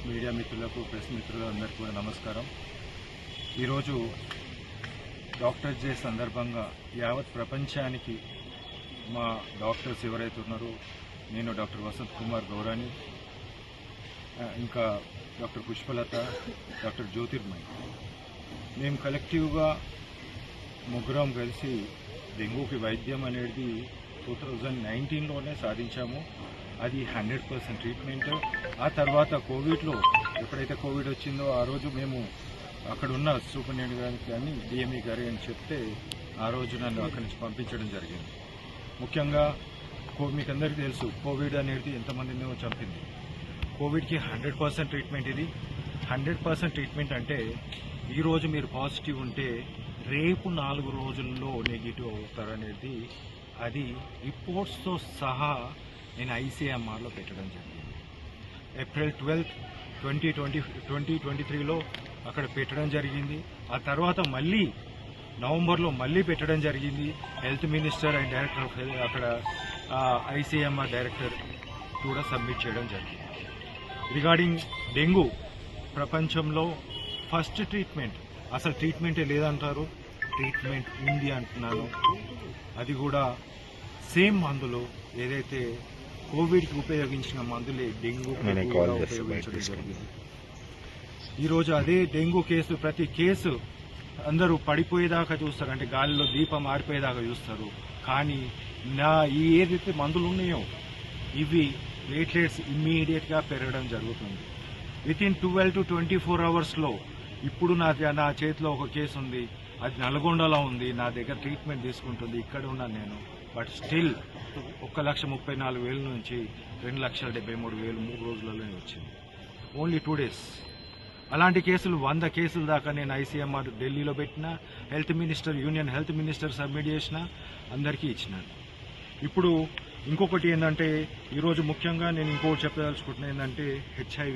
Media మిత్రులకు press మిత్రులందరికీ కూడా నమస్కారం. ఈరోజు డాక్టర్స్ డే సందర్భంగా యావత్ ప్రపంచానికి మా డాక్టర్స్ ఎవరైతే ఉన్నారో, నేను డాక్టర్ వసంత్ కుమార్ గౌరాని, ఇంకా డాక్టర్ పుష్పలత, డాక్టర్ జ్యోతిర్మయ్, మేము కలెక్టివ్గా ముగ్గురం కలిసి డెంగూకి వైద్యం అనేది 2019లోనే సాధించాము. అది 100% ట్రీట్మెంట్. ఆ తర్వాత కోవిడ్లో ఎప్పుడైతే కోవిడ్ వచ్చిందో ఆ రోజు మేము అక్కడ ఉన్న సూపరింటెండెంట్ గారికి కానీ డిఎంఈ గారి అని చెప్తే ఆ రోజు నన్ను అక్కడి నుంచి పంపించడం జరిగింది. ముఖ్యంగా మీకు అందరికీ తెలుసు కోవిడ్ అనేది ఎంతమందినో చంపింది. కోవిడ్కి 100% ట్రీట్మెంట్ ఇది. 100% ట్రీట్మెంట్ అంటే ఈరోజు మీరు పాజిటివ్ ఉంటే రేపు 4 రోజుల్లో నెగిటివ్ అవుతారనేది అది రిపోర్ట్స్తో సహా నేను ఐసీఎంఆర్లో పెట్టడం జరిగింది. ఏప్రిల్ 12, 2023లో అక్కడ పెట్టడం జరిగింది. ఆ తర్వాత మళ్ళీ నవంబర్లో మళ్ళీ పెట్టడం జరిగింది. Health minister and director of health అక్కడ ఐసీఎంఆర్ డైరెక్టర్ కూడా సబ్మిట్ చేయడం జరిగింది. రిగార్డింగ్ డెంగ్యూ ప్రపంచంలో ఫస్ట్ ట్రీట్మెంట్, అసలు ట్రీట్మెంటే లేదంటారు, ట్రీట్మెంట్ ఉంది అంటున్నాను. అది కూడా సేమ్ మందులు ఏదైతే కోవిడ్కి ఉపయోగించిన మందులే డెంగ్యూ ఉపయోగించడం జరిగింది. ఈరోజు అదే డెంగ్యూ కేసు, ప్రతి కేసు అందరూ పడిపోయేదాకా చూస్తారు, అంటే గాలిలో దీపం ఆరిపోయేదాకా చూస్తారు. కానీ ఈ ఏదైతే మందులు ఉన్నాయో ఇవి ప్లేట్లెట్స్ ఇమ్మీడియట్గా పెరగడం జరుగుతుంది. వితిన్ 12 to 24 అవర్స్లో ఇప్పుడు నా చేతిలో ఒక కేసు ఉంది, అది నల్గొండలో ఉంది, నా దగ్గర ట్రీట్మెంట్ తీసుకుంటుంది, ఇక్కడ ఉన్నాను నేను. బట్ స్టిల్ 1,34,000 నుంచి 2,73,000 3 రోజులలోనే వచ్చింది. Only 2 days. అలాంటి కేసులు 100 కేసుల దాకా నేను ఐసీఎంఆర్ ఢిల్లీలో పెట్టిన, health minister, union health minister submit చేసిన, అందరికీ ఇచ్చినాను. ఇప్పుడు ఇంకొకటి ఏంటంటే ఈరోజు ముఖ్యంగా నేను ఇంకొకటి చెప్పదలుచుకుంటున్నా ఏంటంటే HIV.